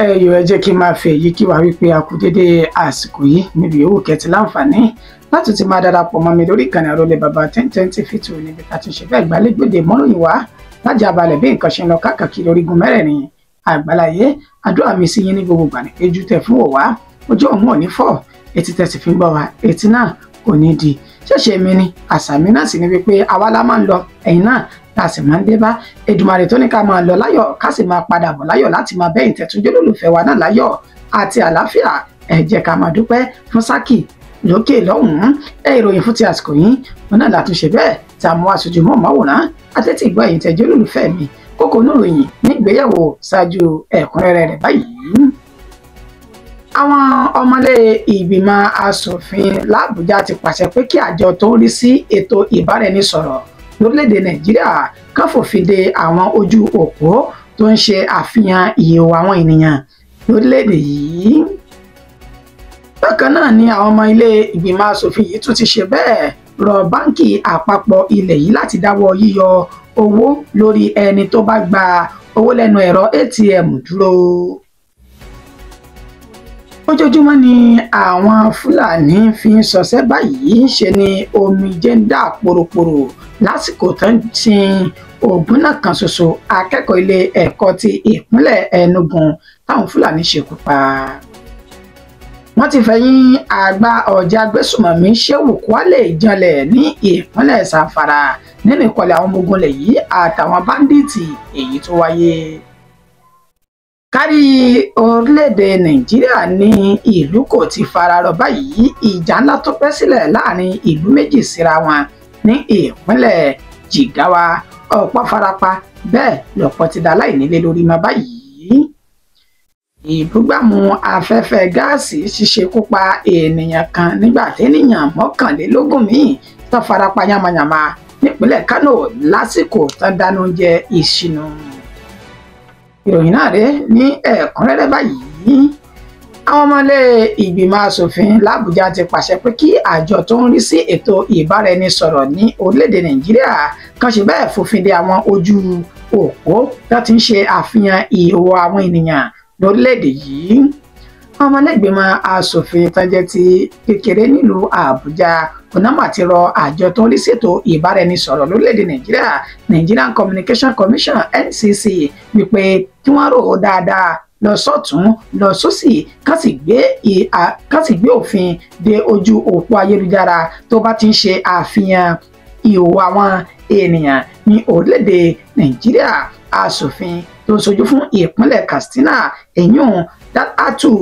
ẹyọ ẹ jẹ́ kí n máa fi èyí kí wá wípé a kú dédé àsìkò yìí níbi yòówù kẹtì láǹfààní láti ti máa darapọ̀ mọ́ mi lórí ìkànnì Àrólé Bàbá 1010 TV níbi tá a ti ṣe bẹ́ẹ̀ gbàlégbòde mọ́ròyìn wá lájà balẹ̀ bí nǹkan ṣe ń lọ káàkiri orígun mẹ́rẹ̀ẹ̀rin àgbáláyé. àdúrà mi sí yín ní gbogbo gbà ní péjú tẹ fún òwá ojú ọ̀hún ò ní fọ́ etí tẹ̀sí fi ń gbọ́ wa etí náà kò ní di ṣẹ̀ṣẹ̀ mi ni àṣà mi náà sì ni wípé àwa la máa ń lọ ẹ̀yin náà la sì máa ń dé bá Èdùmàrè tó ní ká máa lọ láyọ̀ ká sì máa padà bọ̀ láyọ̀ láti máa bẹ́yìn tẹ̀túnjẹ́ lólùfẹ́ wa náà láyọ̀ àti àlàáfíà ẹ jẹ́ ká máa dúpẹ́ fún sákì lókè lọ́hùn-ún ìròyìn fún ti àsìkò yìí wọn náà látúnṣe bẹ́ẹ̀ tí a mú aṣojú mọ́ máwòrán àtẹ́tí ìgbọ́ ẹ̀yìn tẹ̀jẹ́ lólùfẹ́ mi kókó oníròyìn nígbéyàwó ṣáájú ẹ̀kúnrẹ́rẹ́ rẹ̀ báyìí. àwọn ọmọlé ìgbìmọ̀ asòfin l'Àbújá ti pàṣẹ pé kí àjọ tó ń rí sí ètò ìbáraẹnisọ̀rọ̀ lórílẹ̀‐èdè Nàìjíríà kàn fòfin de àwọn ojú òpó tó ń ṣe àfihàn ìhòòhò àwọn ènìyàn lórílẹ̀‐èdè yìí. bákan náà ni àwọn ọmọ ilé ìgbìmọ̀ asòfin yìí tún ti ṣe bẹ́ẹ̀ rọ báńkì àpapọ̀ ilẹ̀ yìí láti dáwọ́ yíyọ owó lórí ẹni tó bá gba owó lẹ́nu ẹ̀rọ ATM dúró. ojoojúmọ́ ni àwọn Fúlàní fi ń ṣọṣẹ́ báyìí ṣe ni omijé ń dà poroporo lásìkò tó ń sin ògbónà kan ṣoṣo akẹ́kọ̀ọ́ ilé ẹ̀kọ́ ti ìpínlẹ̀ Enugu táwọn Fúlàní ṣekú pa. wọ́n ti fẹ̀yìn àgbà ọ̀jà agbésùmọ̀mí Shehu Kwale janlẹ̀ ní ìpínlẹ̀ Zamfara nínú ìkọlẹ̀ àwọn ọmọ ogun ilẹ̀ yìí àtàwọn báńdíìtì èyí tó wáyé. kárí orílẹ̀-èdè Nàìjíríà ní ìlú kò ti fararọ báyìí ìjà ńlá tó bẹ́ sílẹ̀ láàrin ìlú méjì síra wọn ní ìpínlẹ̀ Jigawa ọ̀pọ̀ farapa bẹ́ẹ̀ lọ́pọ̀ ti dá láìnílé lórí mọ́ báyìí. ìbúgbàmù afẹ́fẹ́ gáàsì ṣíṣekú pa ènìyàn kan nígbà téèyàn mọ́kànlélógún míì tó farapa yamayama nípínlẹ̀ Kano lásìkò tó dáná oúnjẹ ìṣìnà. ìròyìn náà rèé ní ẹ̀kúnrẹ́rẹ́ báyìí. àwọn ọmọlé ìgbìmọ̀ asòfin l'Àbújá ti pàṣẹ pé kí àjọ tó ń rí sí ètò ìbáraẹnisọ̀rọ̀ ní orílẹ̀-èdè Nàìjíríà kan ṣe bẹ́ẹ̀ fòfin de àwọn ojú òpó tó ti ń ṣe àfihàn ìhòòhò àwọn ènìyàn lórílẹ̀-èdè yìí. ọmọlẹ́gbìmọ̀ asòfin tó jẹ́ ti kékeré nílùú Àbújá onama ti rọ àjọ tó ń rí sí ètò ìbáraẹnisọ̀rọ̀ lórílẹ̀-èdè Nàìjíríà Nigerian Communication Commission NCC wípé kí wọ́n rò ó dáadáa lọ sọ́tún lọ sósì kán sì gbé òfin de ojú òpó ayélujára tó bá ti ń ṣe àfihàn ìhòòhò àwọn ènìyàn ní orílẹ̀-èdè Nàìjíríà. asòfin tó ń ṣojú fún ìpínlẹ̀ Katsina Enyun Dalhatu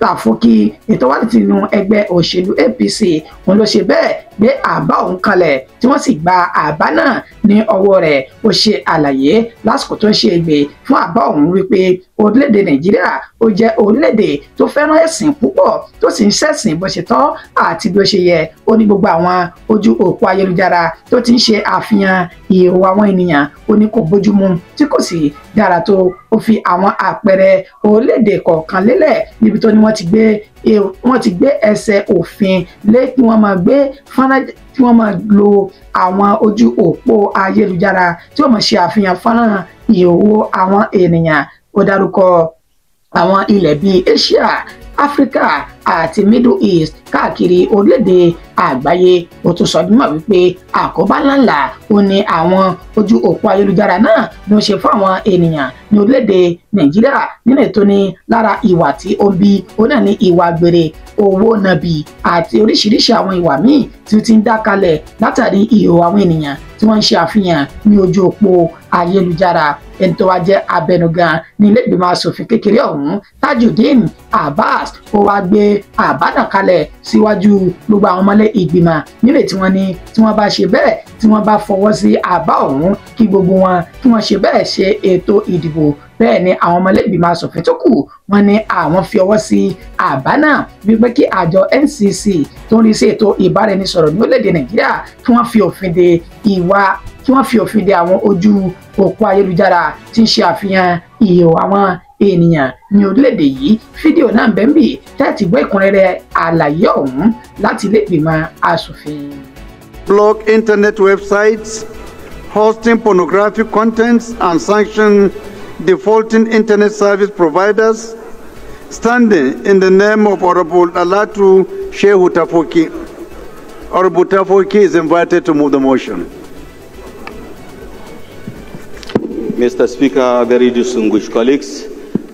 Tafoki ètò wádìí tinú ẹgbẹ́ òṣèlú APC òun ló ṣe bẹ́ẹ̀ gbé àbá òun kalẹ̀ tí wọ́n sì gba àbá náà ní ọwọ́ rẹ̀. ó ṣe àlàyé lásìkò tó ń ṣe ègbè fún àbá òun wípé orílẹ̀-èdè Nàìjíríà ó jẹ́ orílẹ̀-èdè tó fẹ́ràn ẹ̀sìn púpọ̀ tó sì ń ṣẹ̀sìn bó ṣe tọ́ àti bó ṣe yẹ. ó ní gbogbo àwọn ojú òpó ayélujára tó ti ń ṣe àfihàn ìhòòhò àwọn ènìyàn ó ní kò bójúmu tí kò sì dára tó. ó fi àwọn àpẹẹrẹ orílẹ̀-èdè kọ̀ọ̀kan lélẹ̀ níbi tó ní wọ́n ti gbé ẹsẹ̀ òfin lé kí wọ́n máa gbé fọ́nrán tí wọ́n máa lo àwọn ojú òpó ayélujára tí wọ́n máa ṣe àfihàn fọ́nrán ìhòòhò àwọn ènìyàn. ó dárúkọ àwọn ilẹ̀ bíi Asia, Africa àti Middle East káàkiri orílẹ̀-èdè àgbáyé. ó tún sọ dímọ̀ wípé àkóbá ńláńlá ó ní àwọn ojú òpó ayélujára náà ló ń ṣe fún àwọn ènìyàn ní orílẹ̀-èdè Nàìjíríà nínú ètò ní lára ìwà tí ó bí ó náà ní ìwà àgbèrè owó nàbì àti oríṣiríṣi àwọn ìwà míì tí ó ti ń dá kalẹ̀ látàrí ìhòòhò àwọn ènìyàn tí wọ́n ń ṣe àfihàn ní ojú òpó ayélujára. ẹni tó wá jẹ́ abẹnugan ní ilé ìgbìmọ̀ asòfin kékeré ọ̀hún Tajudeen Abbas ó wá gbé àbá náà kalẹ̀ síwájú gbogbo àwọn ọmọlé ìgbìmọ̀ nírètí wọn ní tí wọ́n bá ṣe bẹ́ẹ̀ tí wọ́n bá fọwọ́ sí àbá ọ̀hún kí gbogbo wọn kí wọ́n ṣe bẹ́ẹ̀ ṣe ètò ìdìbò. bẹ́ẹ̀ ni àwọn ọmọlẹ́gbìmọ̀ asòfin tó kù wọ́n ní àwọn fi ọwọ́ sí àbá náà wípé kí àjọ NCC tó ń rí sí ètò ìbáraẹnisọ̀rọ̀ ní orílẹ̀-èdè Nàìjíríà kí wọ́n fi òfin de àwọn ojú òpó ayélujára tí ń ṣe àfihàn ìhòòhò àwọn ènìyàn ní orílẹ̀-èdè yìí. fídíò náà bẹ́ẹ̀ bì tẹ́tí gbọ́ ìkúnrẹ́rẹ́ àlàyé ọ̀hún láti ilé ìgbìmọ̀ asòfin. Block internet websites hosting pornographic contents and sanction defaulting internet service providers standing in the name of Honorable Alatu Shehu Tafoki. Honorable Tafoki is invited to move the motion. Mr. Speaker, very distinguished colleagues,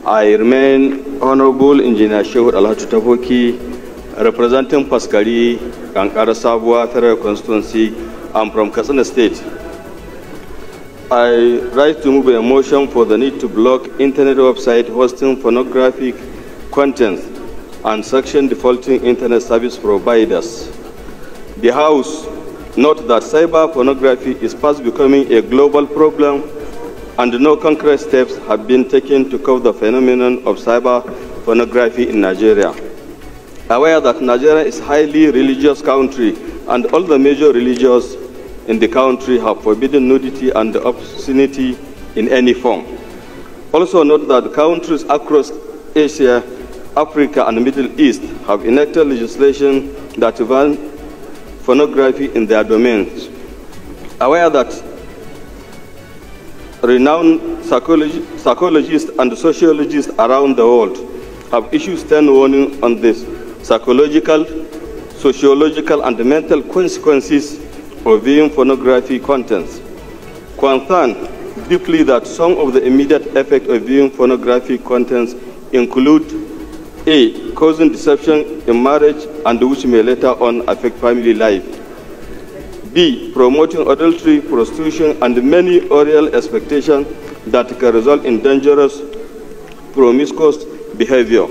I remain Honorable Engineer Shehu Alatu Tafoki, representing Paskari, Kankara Sabwa Federal Constituency. I'm from Katsina State. I rise to move a motion for the need to block internet website hosting pornographic content and sanction defaulting internet service providers. The House notes that cyber pornography is fast becoming a global problem and no concrete steps have been taken to curb the phenomenon of cyber pornography in Nigeria. Aware that Nigeria is a highly religious country and all the major religions in the country have forbidden nudity and obscenity in any form. Also note that countries across Asia, Africa, and the Middle East have enacted legislation that ban pornography in their domains. Aware that renowned psychologists and sociologists around the world have issued stern warning on this psychological, sociological, and mental consequences of viewing pornography contents. Concerned deeply that some of the immediate effects of viewing pornography contents include A. Causing deception in marriage and which may later on affect family life. B. Promoting adultery, prostitution, and many oral expectations that can result in dangerous, promiscuous behavior.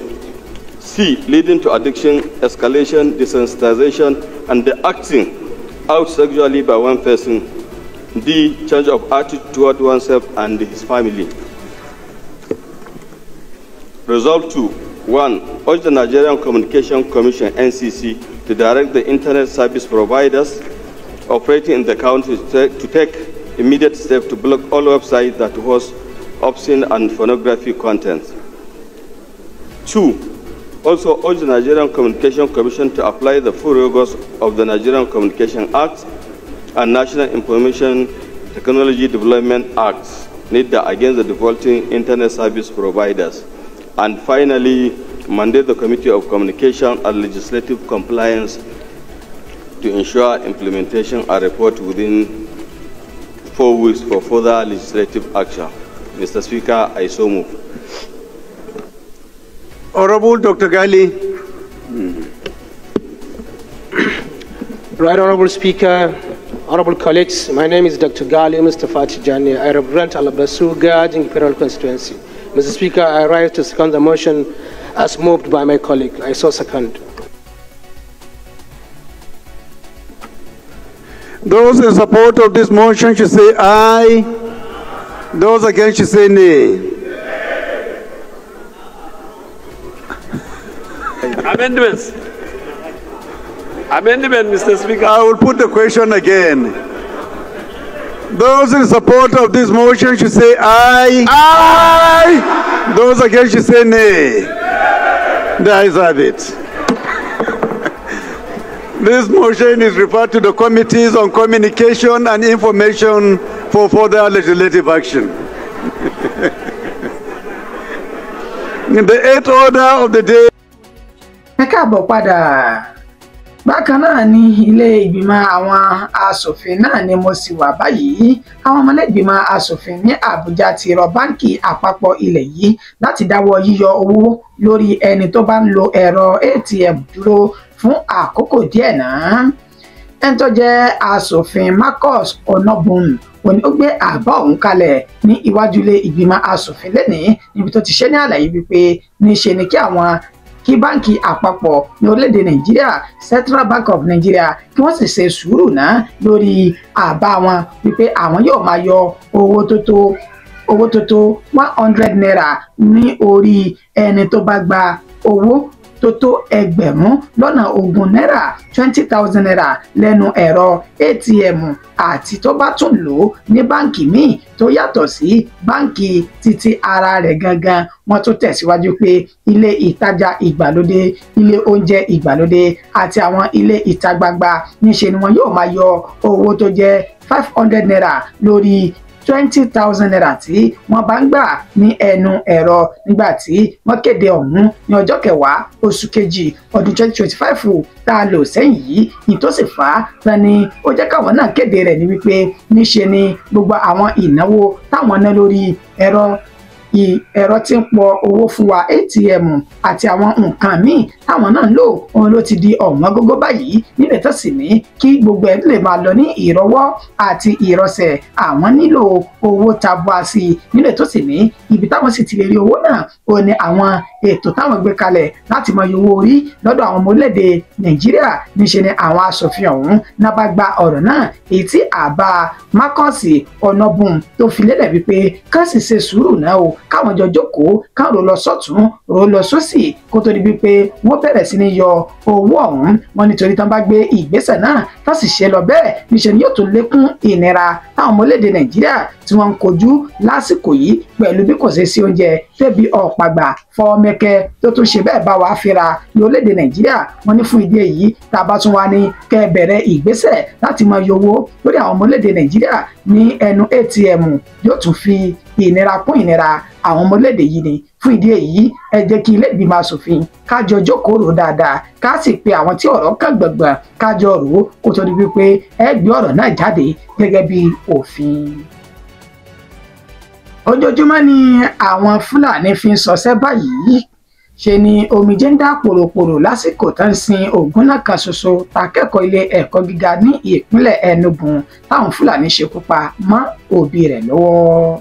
C. Leading to addiction, escalation, desensitization, and the acting out sexually by one person. D. Change of attitude toward oneself and his family. Resolve 2. 1. Urge the Nigerian Communication Commission, NCC, to direct the internet service providers operating in the country to take immediate steps to block all websites that host obscene and pornography content. 2. Also urge the Nigerian Communication Commission to apply the full rigors of the Nigerian Communication Act and National Information Technology Development Act needed against the defaulting internet service providers. And finally, mandate the Committee of Communication and Legislative Compliance to ensure implementation and report within 4 weeks for further legislative action. Mr. Speaker, I so move. Honorable Dr. Gali. Right, Honorable Speaker, Honorable colleagues, my name is Dr. Gali Mustafa Tijani. I represent Alabasu Gajing Federal Constituency. Mr. Speaker, I rise to second the motion as moved by my colleague. I so second. Those in support of this motion should say aye. Those against should say nay. Amendments. Amendment, Mr. Speaker. I will put the question again. Those in support of this motion should say aye. Aye. Those against should say nay. The ayes have it. This motion is referred to the Committees on Communication and Information for further legislative action. In the 8th order of the day. Ẹ káàbọ̀ padà. Bákan náà ní ilé ìgbìmọ̀ àwọn aṣòfin náà ni mo sì wà báyìí. Àwọn ọmọlẹ́gbìmọ̀ aṣòfin ní Àbújá ti rọ báńkì àpapọ̀ ilẹ̀ yìí láti dáwọ́ yíyọ owó lórí ẹni tó bá ń lo ẹ̀rọ ATM dúró fún àkókò díẹ̀ náà. Ẹni tó jẹ́ aṣòfin Marcus Onobun òní ó gbé àbá ọ̀hún kalẹ̀ ní iwájú ilé ìgbìmọ̀ aṣòfin lẹ́nìí níbi tó ti ṣe ní àlàyé wípé níṣe ni kí báńkì àpapọ̀ ní orílẹ̀-èdè Nàìjíríà Central Bank of Nigeria kí wọ́n sì ṣe sùúrù náà lórí àbá wọn wípé àwọn yóò máa yọ owó tó tó 100 naira ní orí ẹni tó bá gba owó tó tó ẹgbẹ̀rún lọ́nà 20 náírà 20,000 naira lẹ́nu ẹ̀rọ ATM àti tó bá tún lò ó ní báǹkì míì tó yàtọ̀ sí báǹkì títí ara rẹ̀ gangan. Wọ́n tún tẹ̀síwájú pé ilé ìtajà ìgbàlódé, ilé oúnjẹ ìgbàlódé àti àwọn ilé ìta gbangba níṣe ni wọn yóò máa yọ owó tó jẹ́ 500 naira lórí 20,000 naira tí wọ́n bá ń gbà ní ẹnu ẹ̀rọ nígbà tí wọ́n kéde ọ̀hún ní ọjọ́ kẹwàá oṣù kejì ọdún 2025 tá a lò sẹ́yìn yìí ní tó sì fà á tán ni ó jẹ́ káwọn náà kéde rẹ̀ ní wípé níṣe ni gbogbo àwọn ìnáwó táwọn ná lórí ẹ̀rọ tí ń pọ owó fún wa ATM àti àwọn nǹkan míì táwọn náà ń lò òun ló ti di ọ̀wọ́n gógó báyìí níbẹ̀ tó sì ní kí gbogbo ẹ̀ lè máa lọ ní ìrọwọ́ àti ìrọsẹ̀ àwọn nílò owó tabua sí i níbẹ̀ tó sì ní ibi táwọn sì ti lè rí owó náà ó ní àwọn ètò táwọn gbé kalẹ̀ láti mọ owó orí lọ́dọ̀ àwọn ọmọ orílẹ̀-èdè Nàìjíríà níṣe ni àwọn aṣòfin ọ̀hún náà bá gba ọ̀rọ̀ náà èyí tí àbá Marcus Onobun tó fi lélẹ̀ wípé ká sì ṣe sùúrù náà o káwọn jọ jókòó káwọn rò lọ sọ́tún rò lọ sósì kó tó di wípé wọ́n bẹ̀rẹ̀ sí ní yọ owó ọ̀hún wọn nítorí tán bá gbé ìgbésẹ̀ náà tó sì ṣe lọ bẹ́ẹ̀ níṣẹ́ ni yóò tún lékún ìnira táwọn ọmọ orílẹ̀-èdè Nàìjíríà tí wọ́n ń kojú lásìkò yìí pẹ̀lú bí kò ṣe sí oúnjẹ tẹ́bi ọ̀pàgbà fọ́ọ́mẹ́kẹ́ tó tún ṣe bẹ́ẹ̀ bá wàá fira ní orílẹ̀-èdè Nàìjíríà wọ́n ní fún ìdí èyí tá a bá tún wá ní kẹ́ bẹ̀rẹ̀ ìgbésẹ̀ láti máa yọ owó lórí àwọn ọmọ orílẹ̀-èdè Nàìjíríà ní ẹnu ATM yóò tún fi ìnira kún ìnira àwọn ọmọ orílẹ̀-èdè yìí ni fún ìdí èyí ẹ jẹ́ kí ilé ìgbìmọ̀ asòfin kájọ jókòó rò dáadáa ká sì pe àwọn tí ọ̀rọ̀ kàn gbọ̀ngbọ̀n kájọ rò ó kó tó di wípé ẹ gbé ọ̀rọ̀ náà jáde gẹ́gẹ́ bí òfin. Ojoojúmọ́ ni àwọn Fúlàní fi ń ṣọṣẹ́ báyìí ṣe ni omijé ń dá pòròpòrò lásìkò tó ń sin Ògúnná kan ṣoṣo takẹ́kọ̀ọ́ ilé ẹ̀kọ́ gíga ní ìpínlẹ̀ Enugu táwọn Fúlàní ṣekú pa mọ́ òbí rẹ̀ lọ́wọ́.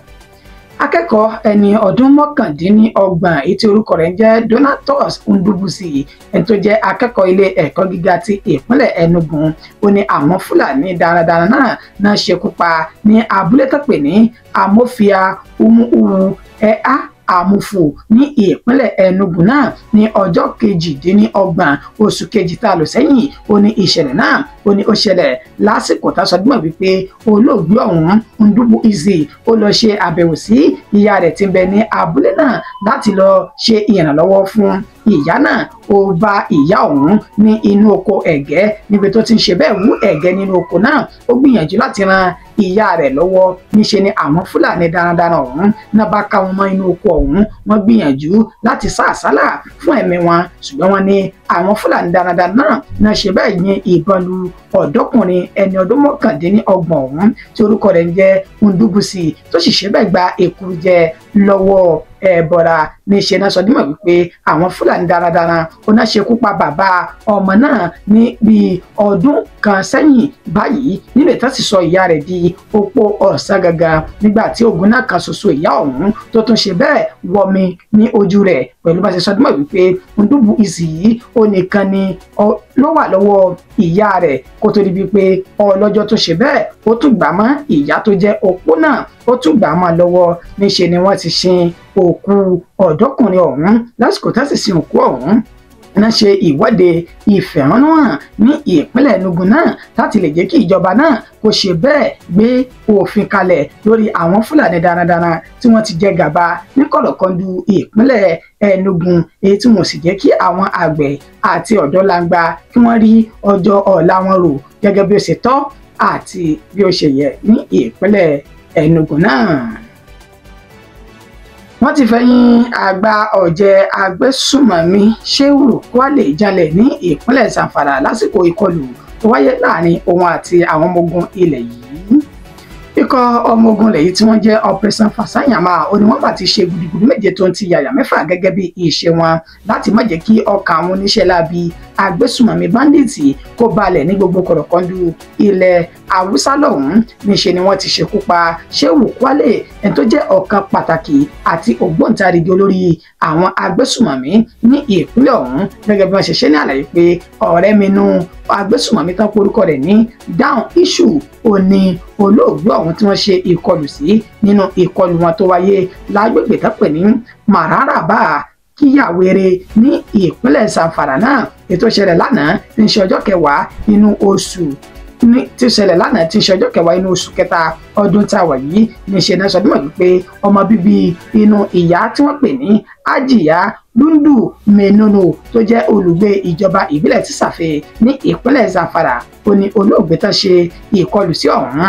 Akẹ́kọ̀ọ́ ẹni ọdún 29 èyí tí orúkọ rẹ̀ ń jẹ́ Donatus Ndubuisi ẹni tó jẹ́ akẹ́kọ̀ọ́ ilé ẹ̀kọ́ gíga ti ìpínlẹ̀ Enugu ó ní àwọn Fúlàní darandaran náà ṣekú pa ní abúlé tó pè ní Amofia Umuwu Ẹ̀há Àmúfò ní ìpínlẹ̀ Enugu náà ní ọjọ́ 28 oṣù kejì tá a lò sẹ́yìn ó ní ìṣẹ̀lẹ̀ náà ó ní ó ṣẹlẹ̀ lásìkò tá a sọ dímọ̀ wípé olóògbé ọ̀hún Ndubuisi ó lọ ṣe àbẹ̀wò sí ìyá rẹ̀ tí ń bẹ ní abúlé náà láti lọ ṣe ìrànlọ́wọ́ fún ìyá náà ó bá ìyá ọ̀hún ní inú oko ẹ̀gẹ́ níbi tó ti ń ṣe bẹ́ẹ̀ wú ẹ̀gẹ́ nínú oko náà ó gbìyànjú láti ran ìyá rẹ̀ lọ́wọ́ níṣe ni àwọn Fúlàní darandaran ọ̀hún náà bá ká wọn mọ́ inú oko ọ̀hún wọ́n gbìyànjú láti sá àsálà fún ẹ̀mí wọn ṣùgbọ́n wọ́n ní àwọn Fúlàní darandaran náà ṣe bẹ́ẹ̀ yin ìbọn lu ọ̀dọ́kùnrin ẹni ọdún 29 ọ̀hún tí orúkọ rẹ̀ ń jẹ́ Ndubuisi tó sì ṣe bẹ́ẹ̀ gba èkúrújẹ lọ́wọ́ ẹ̀bọ̀ra níṣẹ́ náà sọ dímọ̀ wípé àwọn Fúlàní darandaran ó náà ṣekú pa bàbá ọmọ náà ní bíi ọdún kan sẹ́yìn báyìí nílẹ̀ tó sì sọ ìyá rẹ̀ di opó ọ̀sán gangan nígbà tí Ògúnná kan ṣoṣo ìyá ọ̀hún tó tún ṣe bẹ́ẹ̀ wọmi ní ojú rẹ̀ pẹ̀lú bá ṣe sọ dímọ̀ wípé Ndubuisi yìí ó nìkan ni ló wà lọ́wọ́ ìyá rẹ̀ kó tó di bíi pé ọlọ́jọ́ tó ṣe bẹ́ẹ̀ ó tún gbà mọ́ ìyá tó jẹ́ opó náà ó tún gbà mọ́ lọ́wọ́ níṣẹ́ ni wọ́n ti sin òkú ọ̀dọ́kùnrin ọ̀hún lásìkò tá sì sin òkú ọ̀hún náà ṣe ìwọ́de ìfẹ̀hónúhàn ní ìpínlẹ̀ Enugu náà láti lè jẹ́ kí ìjọba náà kó ṣe bẹ́ẹ̀ gbé òfin kalẹ̀ lórí àwọn Fúlàní darandaran tí wọ́n ti jẹ gàba ní kọ̀lọ̀kọ̀ndù ìpínlẹ̀ Enugu èyí tí wọ́n sì jẹ́ kí àwọn àgbẹ̀ àti ọ̀dọ́langba kí wọ́n rí ọjọ́ ọ̀la wọn rò gẹ́gẹ́ bí ó ṣe tọ́ àti bí ó ṣe yẹ ní ìpínlẹ̀ Enugu náà. Wọ́n ti fẹ̀yìn àgbà ọ̀jẹ̀ agbésùmọ̀mí Shehu Kwale janlẹ̀ ní ìpínlẹ̀ Zamfara lásìkò ìkọlù tó wáyé láàrin òun àti àwọn ọmọ ogun ilẹ̀ yìí. Ikọ̀ ọmọ ogun ilẹ̀ yìí tí wọ́n jẹ́ Operation Fasanyama ó ní wọ́n bá ti ṣe gudugudu méje tó ń ti yàyà mẹ́fà gẹ́gẹ́ bí ìṣe wọn láti má jẹ́ kí ọkàn àwọn oníṣẹ́ láabi agbésùmọ̀mí báńdíìtì kó balẹ̀ ní gbogbo kọ̀rọ̀kọ́ndù ilẹ̀ Haúsá lọ́hùn-ún níṣe ni wọ́n ti ṣekú pa Shehu Kwale ẹni tó jẹ́ ọ̀kan pàtàkì àti ògbóǹtarìgì olórí àwọn agbésùmọ̀mí ní ìpínlẹ̀ ọ̀hún gẹ́gẹ́ bí wọ́n ṣe ṣe ní àlàyé pé ọ̀rẹ́ mi nú agbésùmọ̀mí tán porúkọ rẹ̀ ní Down Issue ó ní olóògbé ọ̀hún tí wọ́n ṣe ìkọlù sí nínú ìkọlù wọn tó wáyé lágbègbè tó pè ní Mararaba Kíyàwéré ní ìpínlẹ̀ Zamfara náà ètò ìṣẹ̀lẹ̀ lánàá ní ṣe ọjọ́ kẹwàá inú oṣù tí ó ṣẹlẹ̀ lánàá tí ń ṣe ọjọ́ kẹwàá inú oṣù kẹta ọdún tá a wà yìí ní ṣe náà sọdún mọ̀ wípé ọmọ bíbí inú ìyá tí wọ́n pè ní Ajiya Dundu Menono tó jẹ́ olùgbé ìjọba ìbílẹ̀ tí Sàfẹ́ ní ìpínlẹ̀ Zamfara ó ní olóògbé tán ṣe ìkọlù sí ọ̀hún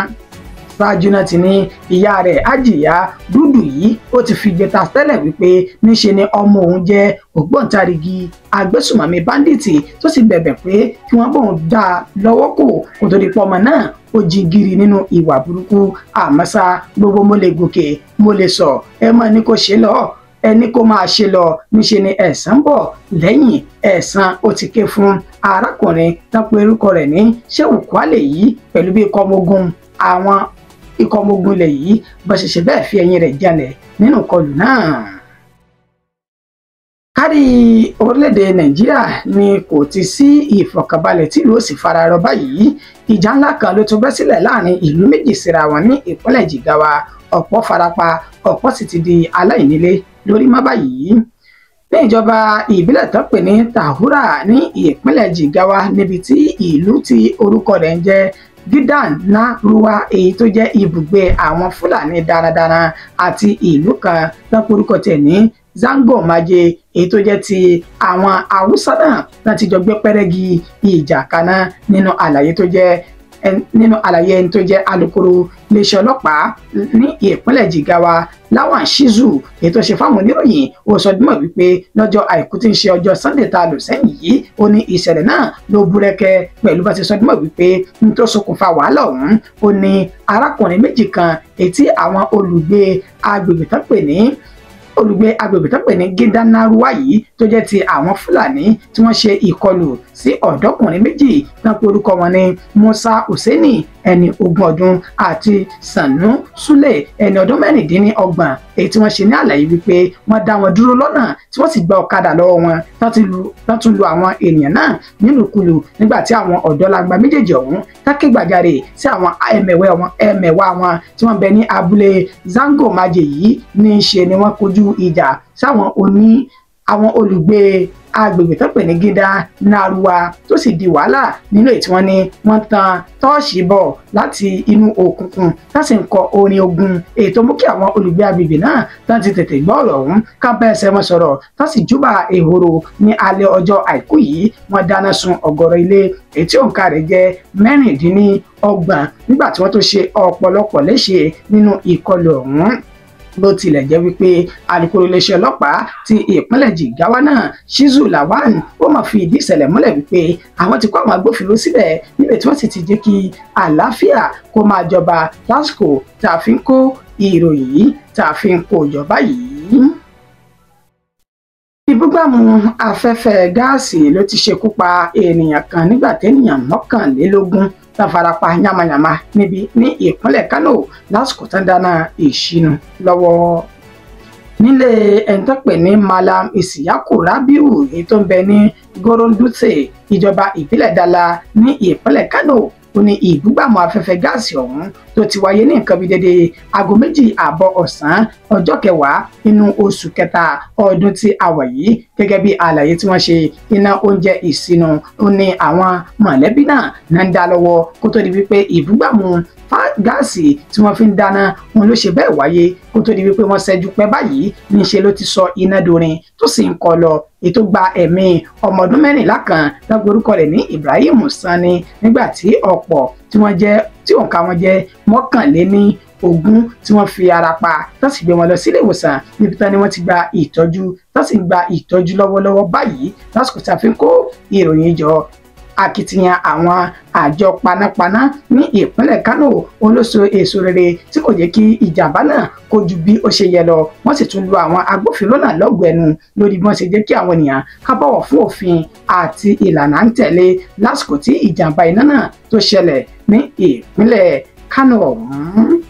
Bájúná ti ní ìyá rẹ̀ Àjíyá Dúdú yìí ó ti fi gbẹta tẹ́lẹ̀ wípé níṣe ni ọmọ òun jẹ́ ògbóǹtarìgì agbésùmọ̀mí báńdíìtì tó sì bẹ̀bẹ̀ pé kí wọ́n bóun dá lọ́wọ́ kó tó di pọ́ ọmọ náà ó jí gìrì nínú ìwà burúkú. àmọ́ ṣá gbogbo mo lè gòkè mo lè sọ ẹ mọ̀ ní kò ṣe lọ ẹni kó máa ṣe lọ níṣe ni ẹ̀san bọ̀ lẹ́yìn ẹ̀san ó ti ké fún arákùnrin tán pé orúkọ rẹ̀ ní Shehu Kwale yìí pẹ̀lú bí ikọ̀ ọmọ ogun ilẹ̀ yìí bó ṣe ṣe bẹ́ẹ̀ fi ẹ̀yìn rẹ̀ jalẹ̀ nínú ìkọlù náà. kárí orílẹ̀-èdè Nàìjíríà ni kò ti sí ìfọ̀kànbalẹ̀ tí ìlú ó sì fararọ báyìí. ìjà ńlá kan ló tún bẹ́ sílẹ̀ láàrin ìlú méjì síra wọn ní ìpínlẹ̀ Jigawa. ọ̀pọ̀ farapa ọ̀pọ̀ sì ti di aláìnílé lórí má báyìí. ní ìjọba ìbílẹ̀ tó pè ní Tahura ní ìpínlẹ̀ Jigawa níbi tí ìlú tí orúkọ rẹ̀ ń jẹ́ Gidan-Naruwa èyí tó jẹ́ ibùgbé àwọn Fúlàní darandaran àti ìlú kan tó porúkọ tẹ̀ ní Zango-Maje èyí tó jẹ́ ti àwọn Haúsá náà láti jọ gbé pẹ́rẹ́gì ìjà kaná nínú àlàyé ẹni tó jẹ́ alukoro iléeṣẹ́ ọlọ́pàá ní ìpínlẹ̀ Jigawa Lawan Shizu èyí tó ṣe fáwọn oníròyìn ó sọ dímọ̀ wípé lọ́jọ́ àìkú tí ń ṣe ọjọ́ Sunday tá a lò sẹ́yìn yìí ó ní ìṣẹ̀lẹ̀ náà ló búrẹ́kẹ́ pẹ̀lú bá ti sọ dímọ̀ wípé n tó ṣokùnfà wàhálà ọ̀hún ó ní arákùnrin méjì kan èyí tí àwọn olùgbé agbègbè tó pè ní Gidan-Naruwa yìí tó jẹ́ ti àwọn Fúlàní tí wọ́n ṣe ìkọlù sí ọ̀dọ́kùnrin méjì tán pé orúkọ wọn ní Musa Hussaini ẹni 20 ọdún àti Sanu Sule ẹni ọdún 26 èyí tí wọ́n ṣe ní àlàyé wípé wọ́n dá wọn dúró lọ́nà tí wọ́n sì gba ọ̀kadà lọ́wọ́ wọn tán tún lu àwọn ènìyàn náà nílùkulù nígbà tí àwọn ọ̀dọ́langba méjèèjì ọ̀hún tákè gbàjarè sí àwọn ẹmẹ̀wà wọn tí wọ́n bẹ ní abúlé Zango-Maje yìí ní í ṣe ni wọ́n kojú ìjà sáwọn àwọn olùgbé agbègbè tó pè ní Gidan-Naruwa tó sì di wàhálà nínú èyí tí wọ́n ní wọ́n tan tọ́ọ̀ṣì bọ̀ láti inú òkùnkùn tá sì ń kọ orin ogun èyí tó mú kí àwọn olùgbé agbègbè náà tán ti tètè gbọ́ ọ̀rọ̀ ọ̀hún ká bá ẹsẹ̀ wọn sọ̀rọ̀ tá sì júbà ehoro ní alẹ́ ọjọ́ àìkú yìí wọ́n dáná sun ọ̀gọ̀rọ̀ ilé èyí tí òǹkà rẹ̀ jẹ́ 26 nígbà tí wọ́n tó ṣe ọ̀pọ̀lọpọ̀ léṣe nínú ìkọlù ọ̀hún. bó tilẹ̀ jẹ́ wípé alukoro iléeṣẹ́ ọlọ́pàá ti ìpínlẹ̀ Jigawa náà Shizu Lawan ó máa fi ìdí ìṣẹ̀lẹ̀ múlẹ̀ wípé àwọn ti kó àwọn agbófinró síbẹ̀ níbẹ̀ tí wọ́n sì ti jẹ́ kí àlàáfíà kó máa jọba lásìkò tá a fi ń kó ìròyìn yìí tá a fi ń kó ìjọba yìí. ìbúgbàmù afẹ́fẹ́ gáàsì ló ti ṣekú pa ènìyàn kan nígbà téèyàn 21 tán farapa yamayama níbi ní ìpínlẹ̀ Kano lásìkò tán dáná ìṣínú lọ́wọ́. nílé ẹni tó pè ní Malam Isiyaku Rabiu èyí tó ń bẹ ní Gorondutse ìjọba ìbílẹ̀ Dala ní ìpínlẹ̀ Kano ó ní ìbúgbàmù afẹ́fẹ́ gáàsì ọ̀hún tó ti wáyé ní nǹkan bíi dédé aago 2:00 ọ̀sán ọjọ́ 10 nínú oṣù kẹta ọdún tí a wà yìí gẹ́gẹ́ bí àlàyé tí wọ́n ṣe iná oúnjẹ ìṣínú ó ní àwọn mọ̀lẹ́bí náà ń dá lọ́wọ́ kó tó di wípé ìbúgbàmù gáàsì tí wọ́n fi ń dáná wọn ló ṣe bẹ́ẹ̀ wáyé kó tó di wípé wọ́n ṣẹ́jú pẹ́ báyìí níṣẹ́ ló ti sọ iná dorin tó sì ń kọ lọ ètò gba ẹ̀mí ọmọ ọdún 14 kan lágbórúkọ rẹ̀ ní Ibrahim Sani nígbà tí ọ̀pọ̀ tí òǹkà wọn jẹ́ 21 tí wọ́n fi ara pa tó sì gbé wọn lọ sílé ìwòsàn níbi tán ni wọ́n ti gba ìtọ́jú tó sì gba ìtọ́jú lọ́wọ́lọ́wọ́ báyìí lásìkò tí a fi ń kó ìròyìn jọ. akitiyan àwọn àjọ panápaná ní ìpínlẹ̀ Kano olóso èso rere tí kò jẹ́ kí ìjàmbá náà kojú bí ó ṣe yẹ lọ wọ́n sì tún lu àwọn agbófinró náà lọ́gọ̀ọ́ ẹnu lórí bí wọ́n ṣe jẹ́ kí àwọn ènìyàn ká bọ̀wọ̀ fún òfin àti ìlànà à ń tẹ̀lé lásìkò tí ìjàmbá iná náà tó ṣẹlẹ̀ ní ìpínlẹ̀ Kano ọ̀hún.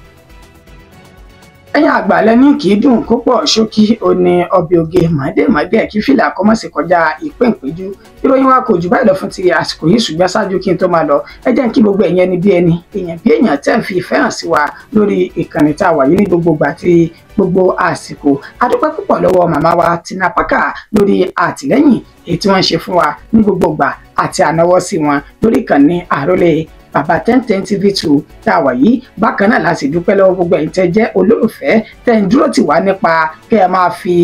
ẹ̀yin àgbà lẹ́ni kì í dùn kó pọ̀ ṣókí òní ọbẹ̀ oge mọ̀ọ́dẹ̀mọ̀ọ́dẹ̀ kí fìlà kọ́mọ̀sí kọjá ìpéǹpéjú ìròyìn wa kò jù báyìí lọ fún ti àsìkò yìí ṣùgbọ́n ṣáájú kí n tó máa lọ ẹ jẹ́ kí gbogbo ẹ̀yin ẹni bí ẹni èèyàn bí èèyàn tẹ́ ń fi ìfẹ́ hàn sí wa lórí ìkànnì tá a wà yìí ní gbogbo ìgbà àti gbogbo àsìkò adúpẹ́ púpọ̀ lọ́wọ́ màmá wa Tina Parker lórí àtìlẹ́yìn èyí tí wọ́n ń ṣe fún wa ní gbogbo ìgbà àti ànáwọ́sí wọn lórí ìkànnì Àrólé bàbá 1010 TV2 tá a wà yìí bákan náà láti dúpẹ́ lọ́wọ́ gbogbo ẹ̀yin tẹ́ jẹ́ olólùfẹ́ tẹ́ ń dúró tì wá nípa kẹ́ ẹ máa fi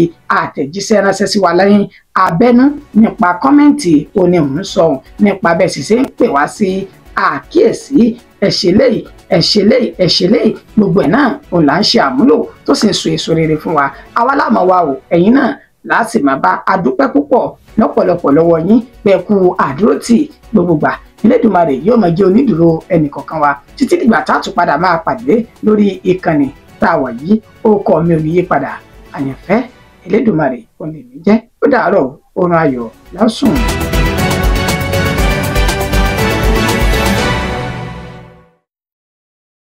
àtẹ̀jíṣẹ́ ránṣẹ́ sí wa lẹ́yìn abẹ́nú nípa kọ́mẹ́ǹtì òní òun sọ nípa bẹ́ẹ̀ sì ṣe ń pè wá sí àkíyèsí ẹ̀ṣẹ̀lẹ̀ gbogbo ẹ̀ náà òun là ń ṣe àmúlò tó sì ń so èso rere fún wa àwa láàmú wa o ẹ̀yin náà láti máa bá adúpẹ́ púpọ̀ lọ́pọ̀lọpọ̀ lọ́wọ́ yín pé kú àdúrótì gbogbogbà Elédùmarè yóò máa jẹ́ onídùúró ẹnìkọ̀ọ̀kan wa títí dìgbà tá a tún padà máa pàdé lórí ìkànnì tá a wà yìí ó kọ́ mi ò ní yí padà àyànfẹ́ Elédùmarè òun lèmi jẹ́ ó dàárọ̀ oorun ayọ̀ lásùn.